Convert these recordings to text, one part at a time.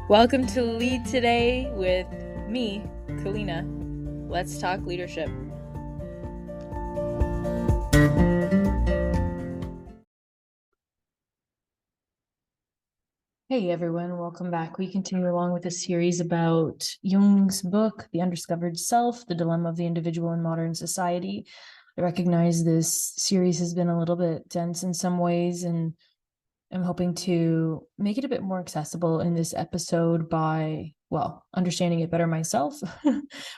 Welcome to Lead Today with me, Kalina. Let's talk leadership. Hey everyone, welcome back. We continue along with a series about Jung's book, The Undiscovered Self, The Dilemma of the Individual in Modern Society. I recognize this series has been a little bit dense in some ways, and I'm hoping to make it a bit more accessible in this episode by, understanding it better myself,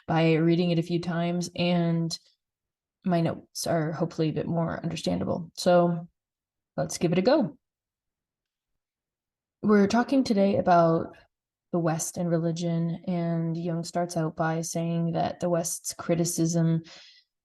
by reading it a few times, and my notes are hopefully a bit more understandable. So let's give it a go. We're talking today about the West and religion, and Jung starts out by saying that the West's criticism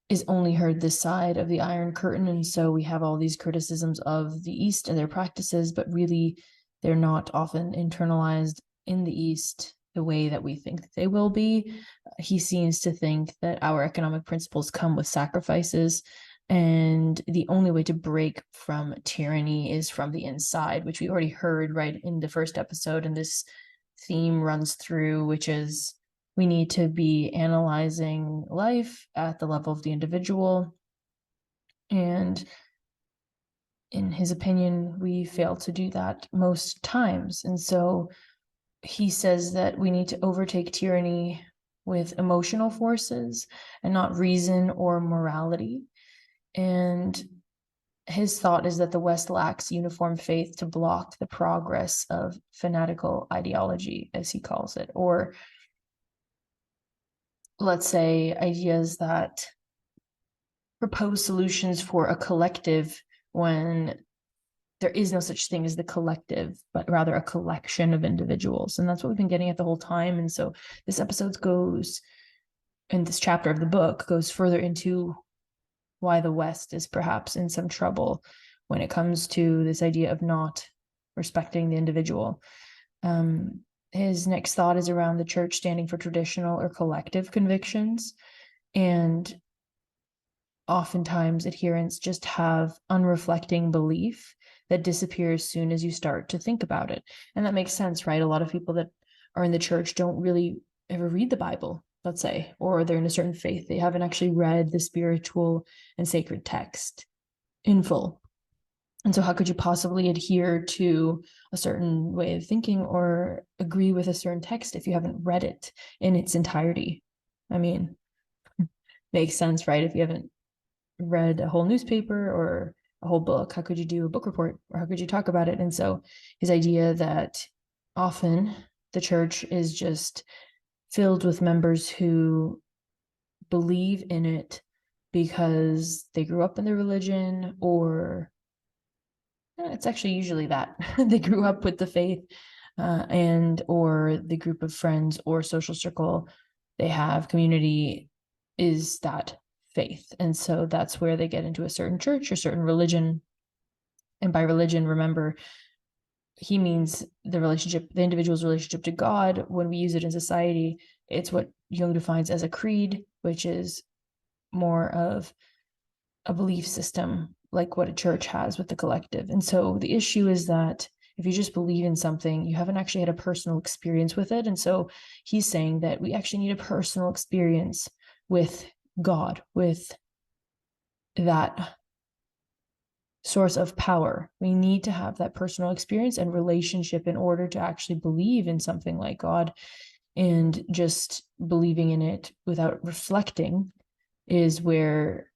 is only heard this side of the Iron Curtain, and so we have all these criticisms of the East and their practices, but really they're not often internalized in the East the way that we think that they will be. He seems to think that our economic principles come with sacrifices, and the only way to break from tyranny is from the inside, which we already heard right in the first episode, and this theme runs through, which is we need to be analyzing life at the level of the individual. And in his opinion, we fail to do that most times. And so he says that we need to overtake tyranny with emotional forces and not reason or morality. And his thought is that the West lacks uniform faith to block the progress of fanatical ideology, as he calls it, or let's say ideas that propose solutions for a collective when there is no such thing as the collective, but rather a collection of individuals. And that's what we've been getting at the whole time. And so this episode goes, and this chapter of the book goes further into why the West is perhaps in some trouble when it comes to this idea of not respecting the individual. His next thought is around the church standing for traditional or collective convictions. And oftentimes adherents just have unreflecting belief that disappears as soon as you start to think about it. And that makes sense, right? A lot of people that are in the church don't really ever read the Bible, let's say, or they're in a certain faith. They haven't actually read the spiritual and sacred text in full. And so how could you possibly adhere to a certain way of thinking or agree with a certain text if you haven't read it in its entirety? I mean, makes sense, right? If you haven't read a whole newspaper or a whole book, how could you do a book report, or how could you talk about it? And so his idea that often the church is just filled with members who believe in it because they grew up in the religion, or it's actually usually that they grew up with the faith, and or the group of friends or social circle they have, community, is that faith. And so that's where they get into a certain church or certain religion. And by religion, remember, he means the relationship, the individual's relationship to God. When we use it in society, it's what Jung defines as a creed, which is more of a belief system like what a church has with the collective. And so the issue is that if you just believe in something, you haven't actually had a personal experience with it. And so he's saying that we actually need a personal experience with God, with that source of power. We need to have that personal experience and relationship in order to actually believe in something like God. And just believing in it without reflecting is where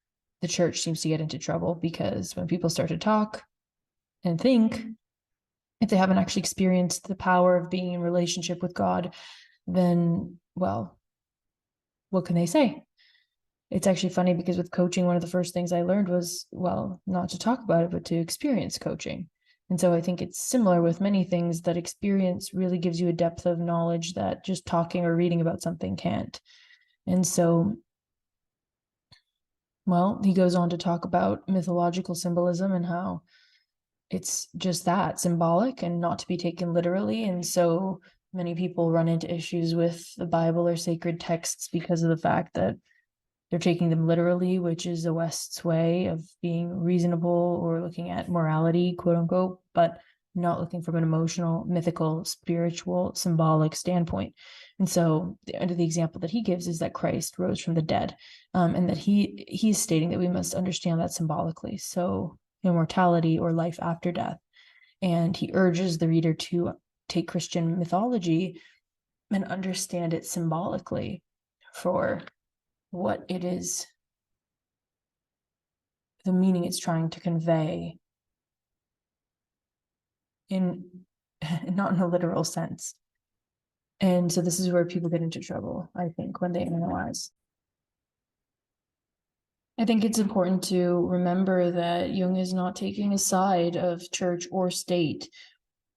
the church seems to get into trouble, because when people start to talk and think, if they haven't actually experienced the power of being in relationship with God, then, well, what can they say? It's actually funny because with coaching, one of the first things I learned was, well, not to talk about it, but to experience coaching. And so I think it's similar with many things, that experience really gives you a depth of knowledge that just talking or reading about something can't. And so, well, he goes on to talk about mythological symbolism and how it's just that, symbolic and not to be taken literally. And so many people run into issues with the Bible or sacred texts because of the fact that they're taking them literally, which is the West's way of being reasonable or looking at morality, quote unquote. But not looking from an emotional, mythical, spiritual, symbolic standpoint. And so the example that he gives is that Christ rose from the dead, and that he's stating that we must understand that symbolically. So immortality or life after death. And he urges the reader to take Christian mythology and understand it symbolically for what it is, the meaning it's trying to convey, in not in a literal sense. And so this is where people get into trouble, I think, when they analyze. I think it's important to remember that Jung is not taking a side of church or state.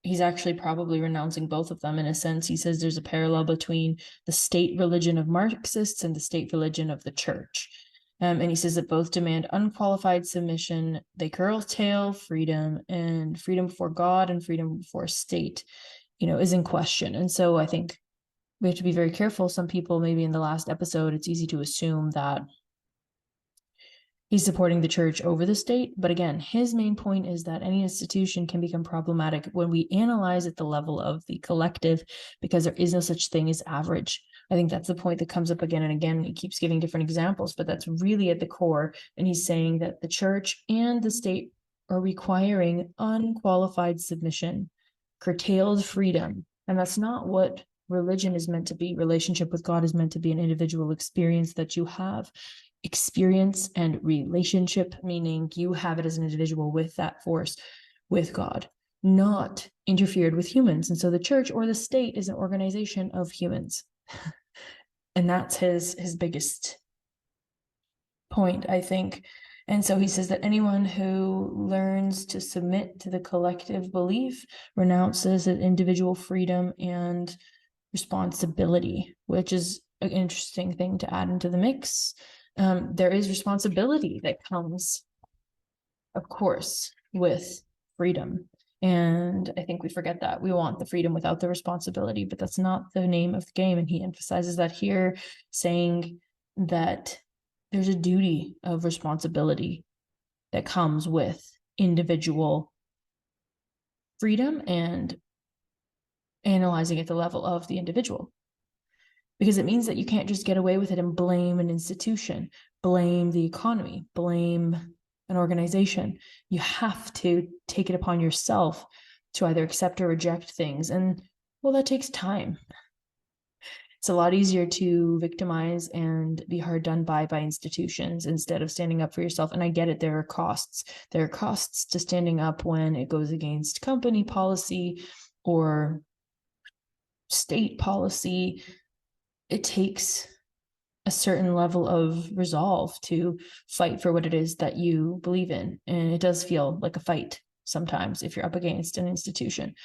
He's actually probably renouncing both of them in a sense. He says there's a parallel between the state religion of Marxists and the state religion of the church. And he says that both demand unqualified submission. They curtail freedom, and freedom before God and freedom before state, is in question. And so I think we have to be very careful. Some people, maybe in the last episode, it's easy to assume that he's supporting the church over the state. But again, his main point is that any institution can become problematic when we analyze at the level of the collective, because there is no such thing as average. I think that's the point that comes up again and again. He keeps giving different examples, but that's really at the core. And he's saying that the church and the state are requiring unqualified submission, curtailed freedom. And that's not what religion is meant to be. Relationship with God is meant to be an individual experience that you have. Experience and relationship, meaning you have it as an individual with that force, with God, not interfered with humans. And so the church or the state is an organization of humans. And that's his biggest point, I think. And so he says that anyone who learns to submit to the collective belief renounces an individual freedom and responsibility, which is an interesting thing to add into the mix. There is responsibility that comes, of course, with freedom. And I think we forget that. We want the freedom without the responsibility, but that's not the name of the game. And he emphasizes that here, saying that there's a duty of responsibility that comes with individual freedom and analyzing at the level of the individual. Because it means that you can't just get away with it and blame an institution, blame the economy, blame an organization. You have to take it upon yourself to either accept or reject things. And well, that takes time. It's a lot easier to victimize and be hard done by institutions instead of standing up for yourself. And I get it, there are costs. There are costs to standing up when it goes against company policy or state policy. It takes a certain level of resolve to fight for what it is that you believe in. And it does feel like a fight sometimes if you're up against an institution.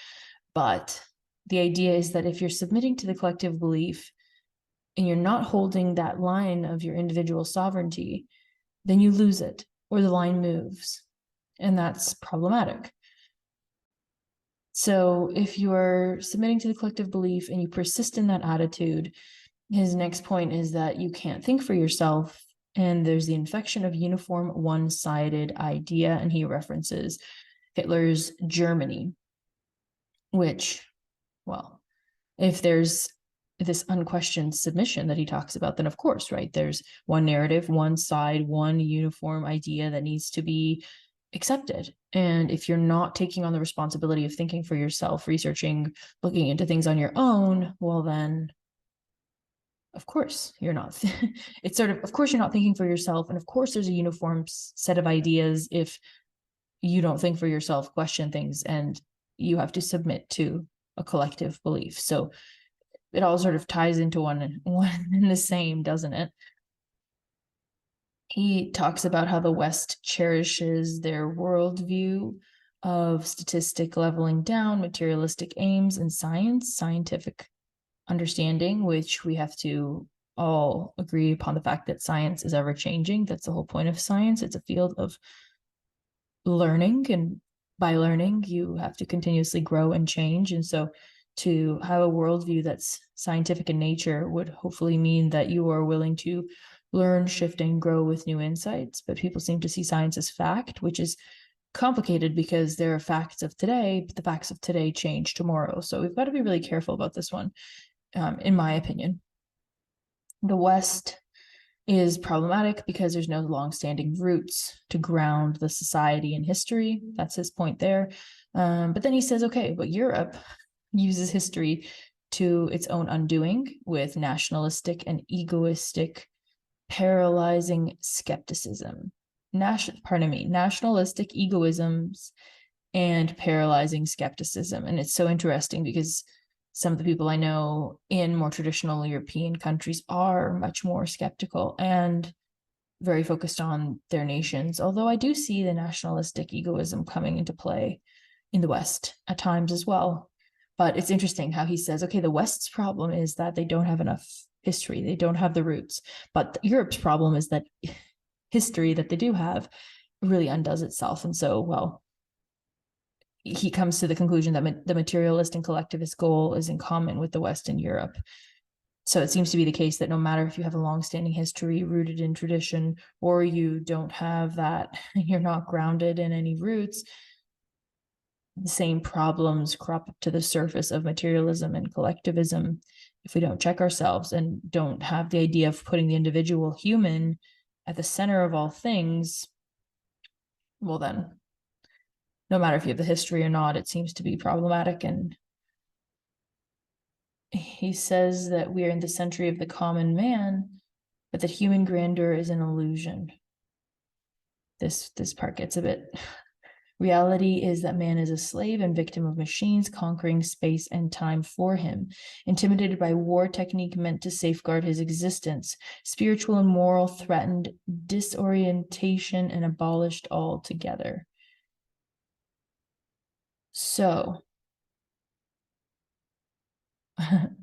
But the idea is that if you're submitting to the collective belief and you're not holding that line of your individual sovereignty, then you lose it or the line moves. And that's problematic. So if you're submitting to the collective belief and you persist in that attitude, his next point is that you can't think for yourself, and there's the infection of uniform one-sided idea, and he references Hitler's Germany, which, well, if there's this unquestioned submission that he talks about, then of course, right, there's one narrative, one side, one uniform idea that needs to be accepted. And if you're not taking on the responsibility of thinking for yourself, researching, looking into things on your own, well then, of course you're not. It's sort of course you're not thinking for yourself, and of course there's a uniform set of ideas if you don't think for yourself, question things, and you have to submit to a collective belief. So it all sort of ties into one and the same, doesn't it? He talks about how the West cherishes their worldview of statistic leveling down, materialistic aims, and scientific understanding, which we have to all agree upon the fact that science is ever changing. That's the whole point of science. It's a field of learning, and by learning, you have to continuously grow and change. And so to have a worldview that's scientific in nature would hopefully mean that you are willing to learn, shift, and grow with new insights. But people seem to see science as fact, which is complicated because there are facts of today, but the facts of today change tomorrow. So we've got to be really careful about this one, in my opinion. The West is problematic because there's no long-standing roots to ground the society in history. That's his point there. But then he says, okay, but Europe uses history to its own undoing with nationalistic and egoistic paralyzing skepticism. Nationalistic egoisms and paralyzing skepticism. And it's so interesting because some of the people I know in more traditional European countries are much more skeptical and very focused on their nations. Although I do see the nationalistic egoism coming into play in the West at times as well. But it's interesting how he says, okay, the West's problem is that they don't have enough history. They don't have the roots. But Europe's problem is that history that they do have really undoes itself. And so, well, he comes to the conclusion that the materialist and collectivist goal is in common with the West and Europe. So it seems to be the case that no matter if you have a long-standing history rooted in tradition, or you don't have that, you're not grounded in any roots, the same problems crop up to the surface of materialism and collectivism if we don't check ourselves and don't have the idea of putting the individual human at the center of all things. Well, then, no matter if you have the history or not, it seems to be problematic. And he says that we are in the century of the common man, but that human grandeur is an illusion. This part gets a bit... Reality is that man is a slave and victim of machines conquering space and time for him, intimidated by war technique meant to safeguard his existence, spiritual and moral threatened, disorientation, and abolished altogether. So,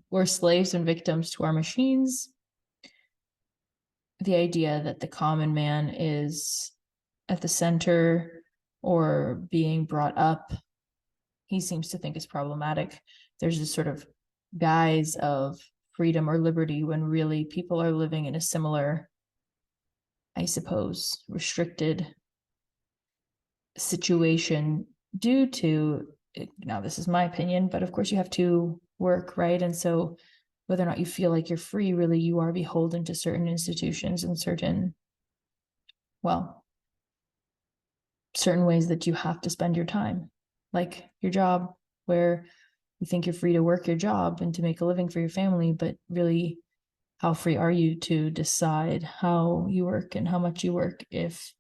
we're slaves and victims to our machines. The idea that the common man is at the center or being brought up, he seems to think is problematic. There's this sort of guise of freedom or liberty when really people are living in a similar, I suppose, restricted situation due to, now this is my opinion, but of course you have to work, right? And so whether or not you feel like you're free, really you are beholden to certain institutions and certain ways that you have to spend your time, like your job, where you think you're free to work your job and to make a living for your family, but really, how free are you to decide how you work and how much you work if,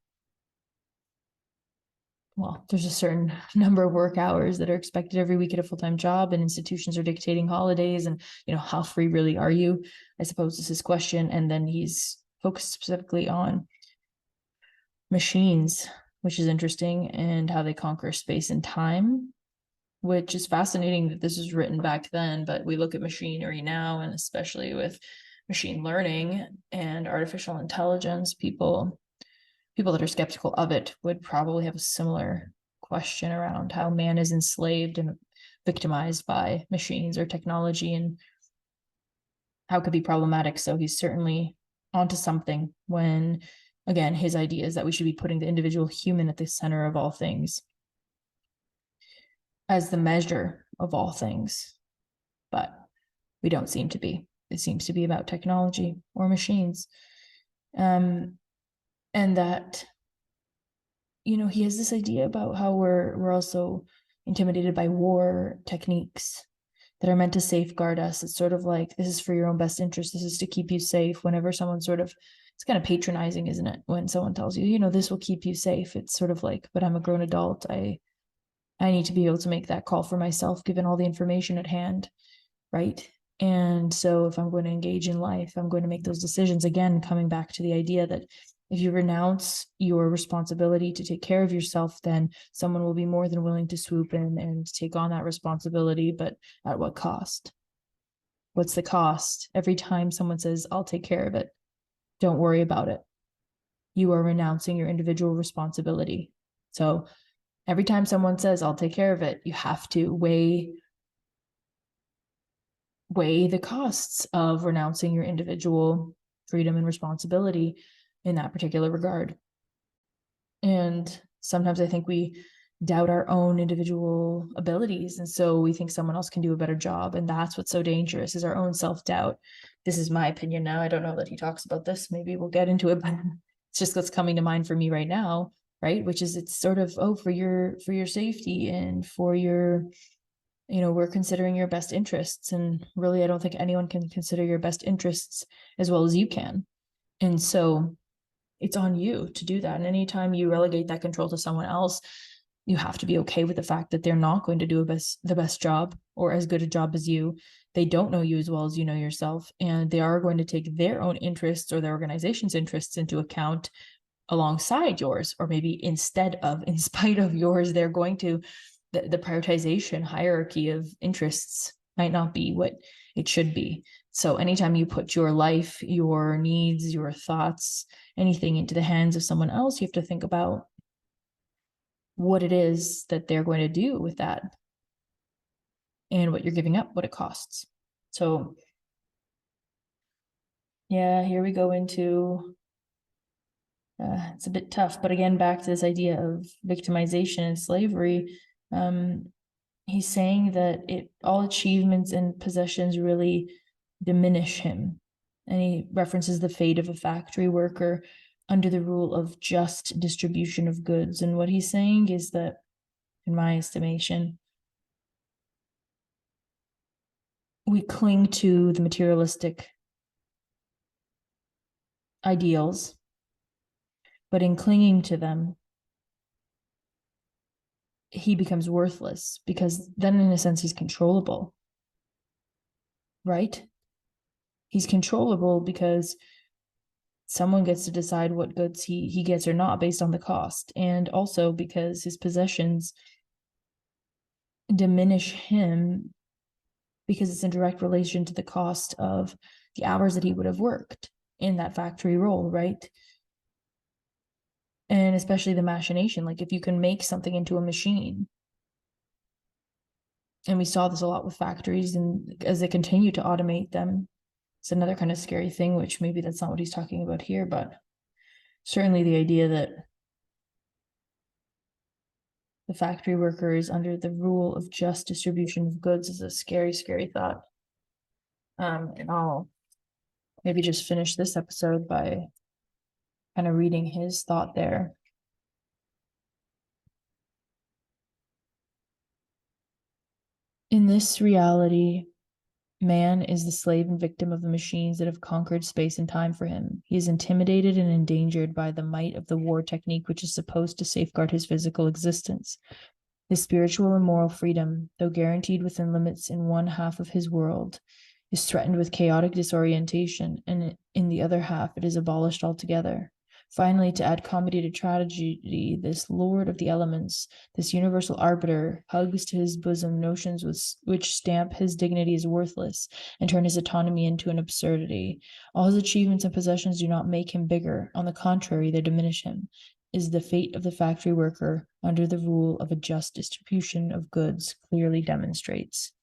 there's a certain number of work hours that are expected every week at a full-time job and institutions are dictating holidays, and how free really are you, I suppose is his question. And then he's focused specifically on machines, which is interesting, and how they conquer space and time, which is fascinating that this was written back then, but we look at machinery now, and especially with machine learning and artificial intelligence, people that are skeptical of it would probably have a similar question around how man is enslaved and victimized by machines or technology and how it could be problematic. So he's certainly onto something when, again, his idea is that we should be putting the individual human at the center of all things as the measure of all things. But we don't seem to be. It seems to be about technology or machines. And that, he has this idea about how we're also intimidated by war techniques that are meant to safeguard us. It's sort of like, this is for your own best interest. This is to keep you safe. Whenever someone it's kind of patronizing, isn't it? When someone tells you, this will keep you safe. It's sort of like, but I'm a grown adult. I need to be able to make that call for myself, given all the information at hand, right? And so if I'm going to engage in life, I'm going to make those decisions. Again, coming back to the idea that if you renounce your responsibility to take care of yourself, then someone will be more than willing to swoop in and take on that responsibility. But at what cost? What's the cost? Every time someone says, I'll take care of it, don't worry about it, you are renouncing your individual responsibility. So every time someone says, I'll take care of it, you have to weigh the costs of renouncing your individual freedom and responsibility in that particular regard. And sometimes I think we doubt our own individual abilities, and so we think someone else can do a better job, and that's what's so dangerous, is our own self-doubt. This is my opinion now. I don't know that he talks about this. Maybe we'll get into it, but it's just what's coming to mind for me right now, right? Which is, it's sort of, oh, for your safety and for your, we're considering your best interests, and really I don't think anyone can consider your best interests as well as you can. And so it's on you to do that. And anytime you relegate that control to someone else, you have to be okay with the fact that they're not going to do the best job or as good a job as you. They don't know you as well as you know yourself, and they are going to take their own interests or their organization's interests into account alongside yours, or maybe instead of, in spite of yours. They're going to, the prioritization hierarchy of interests might not be what it should be. So anytime you put your life, your needs, your thoughts, anything into the hands of someone else, you have to think about what it is that they're going to do with that and what you're giving up, what it costs. So yeah, here we go into, it's a bit tough, but again, back to this idea of victimization and slavery. He's saying that all achievements and possessions really diminish him. And he references the fate of a factory worker under the rule of just distribution of goods. And what he's saying is that, in my estimation, we cling to the materialistic ideals, but in clinging to them, he becomes worthless, because then in a sense he's controllable, right? He's controllable because someone gets to decide what goods he gets or not based on the cost, and also because his possessions diminish him because it's in direct relation to the cost of the hours that he would have worked in that factory role, right? And especially the machination, like if you can make something into a machine, and we saw this a lot with factories, and as they continue to automate them, it's another kind of scary thing, which maybe that's not what he's talking about here, but certainly the idea that the factory worker is under the rule of just distribution of goods is a scary, scary thought. And I'll maybe just finish this episode by kind of reading his thought there. In this reality, man is the slave and victim of the machines that have conquered space and time for him. He is intimidated and endangered by the might of the war technique, which is supposed to safeguard his physical existence. His spiritual and moral freedom, though guaranteed within limits in one half of his world, is threatened with chaotic disorientation, and in the other half it is abolished altogether. Finally, to add comedy to tragedy, this lord of the elements, this universal arbiter, hugs to his bosom notions which stamp his dignity as worthless and turn his autonomy into an absurdity. All his achievements and possessions do not make him bigger. On the contrary, they diminish him. Is the fate of the factory worker under the rule of a just distribution of goods clearly demonstrates.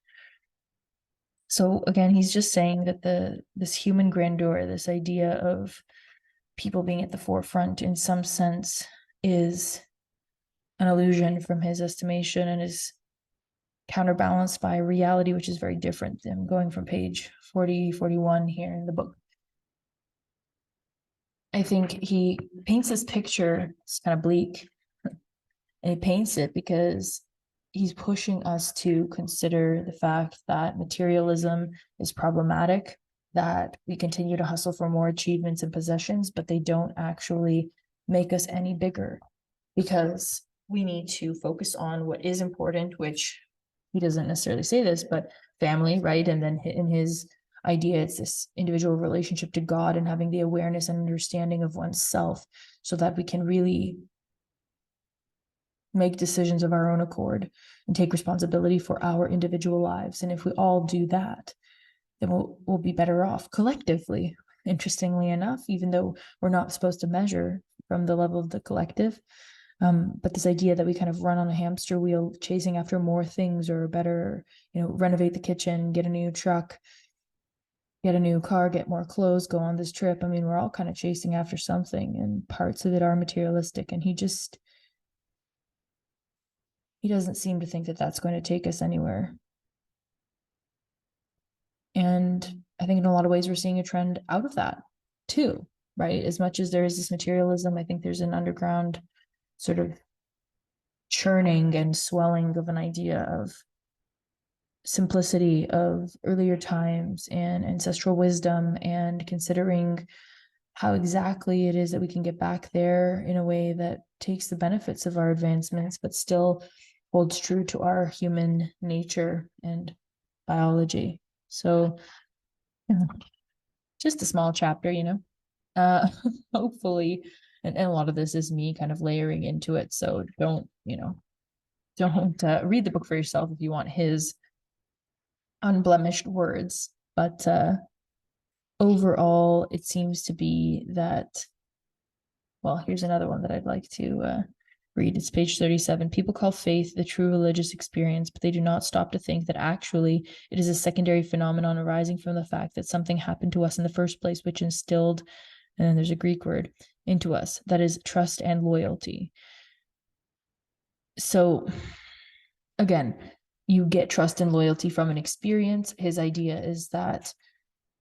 So again, he's just saying that this human grandeur, this idea of people being at the forefront in some sense, is an illusion from his estimation, and is counterbalanced by a reality which is very different. I'm going from page 41 here in the book. I think he paints this picture, it's kind of bleak, and he paints it because he's pushing us to consider the fact that materialism is problematic, that we continue to hustle for more achievements and possessions, but they don't actually make us any bigger, because we need to focus on what is important, which he doesn't necessarily say this, but family, right? And then in his idea, it's this individual relationship to God and having the awareness and understanding of oneself, so that we can really make decisions of our own accord and take responsibility for our individual lives. And if we all do that, then we'll be better off collectively, interestingly enough, even though we're not supposed to measure from the level of the collective. But this idea that we kind of run on a hamster wheel, chasing after more things, or better, renovate the kitchen, get a new truck, get a new car, get more clothes, go on this trip. I mean, we're all kind of chasing after something, and parts of it are materialistic. And he just he doesn't seem to think that that's going to take us anywhere. And I think in a lot of ways, we're seeing a trend out of that too, right? As much as there is this materialism, I think there's an underground sort of churning and swelling of an idea of simplicity of earlier times and ancestral wisdom, and considering how exactly it is that we can get back there in a way that takes the benefits of our advancements, but still holds true to our human nature and biology. So, yeah, just a small chapter, hopefully, and a lot of this is me kind of layering into it. So don't read the book for yourself if you want his unblemished words. But overall, it seems to be that, well, here's another one that I'd like to read. It's page 37. People call faith the true religious experience, but they do not stop to think that actually it is a secondary phenomenon arising from the fact that something happened to us in the first place, which instilled, and then there's a Greek word, into us, that is trust and loyalty. So again, you get trust and loyalty from an experience. His idea is that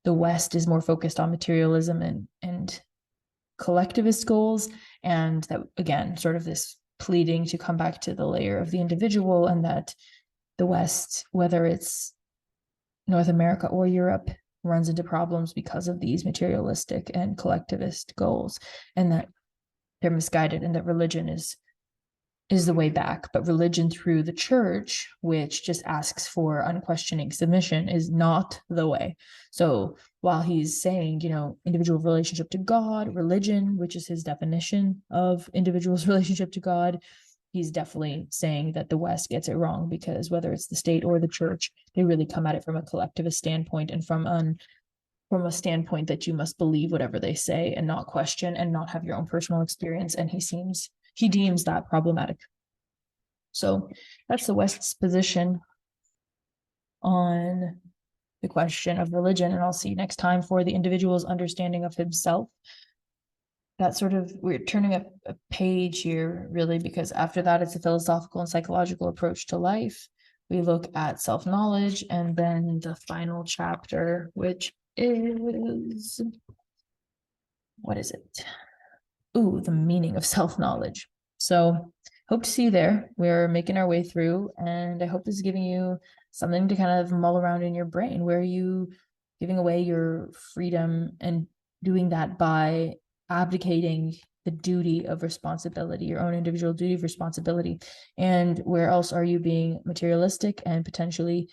the West is more focused on materialism and collectivist goals, and that, again, sort of this pleading to come back to the layer of the individual, and that the West, whether it's North America or Europe, runs into problems because of these materialistic and collectivist goals, and that they're misguided, and that religion is the way back. But religion through the church, which just asks for unquestioning submission, is not the way. So while he's saying, individual relationship to God, religion, which is his definition of individual's relationship to God, he's definitely saying that the West gets it wrong, because whether it's the state or the church, they really come at it from a collectivist standpoint, and from a standpoint that you must believe whatever they say and not question and not have your own personal experience. And he deems that problematic. So that's the West's position on the question of religion. And I'll see you next time for the individual's understanding of himself. We're turning a page here, really, because after that, it's a philosophical and psychological approach to life. We look at self-knowledge, and then the final chapter, which is, what is it? The meaning of self-knowledge. So hope to see you there. We're making our way through, and I hope this is giving you something to kind of mull around in your brain. Where are you giving away your freedom and doing that by abdicating the duty of responsibility, your own individual duty of responsibility? And where else are you being materialistic and potentially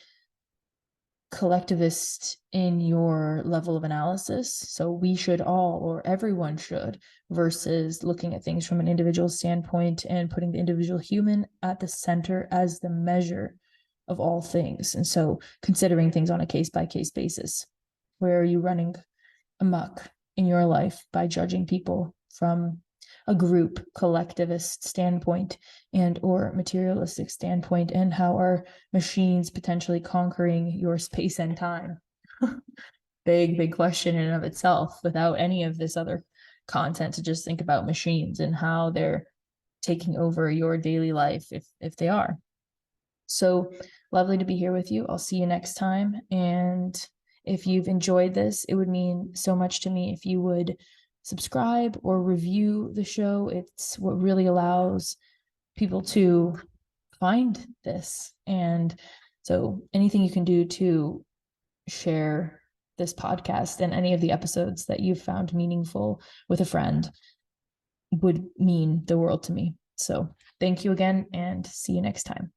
collectivist in your level of analysis? So we should all, or everyone should, versus looking at things from an individual standpoint and putting the individual human at the center as the measure of all things. And so considering things on a case-by-case basis. Where are you running amok in your life by judging people from a group collectivist standpoint and or materialistic standpoint? And how are machines potentially conquering your space and time? Big question in and of itself, without any of this other content, to just think about machines and how they're taking over your daily life, if they are. So lovely to be here with you. I'll see you next time. And if you've enjoyed this, it would mean so much to me if you would subscribe or review the show. It's what really allows people to find this. And so anything you can do to share this podcast and any of the episodes that you've found meaningful with a friend would mean the world to me. So thank you again, and see you next time.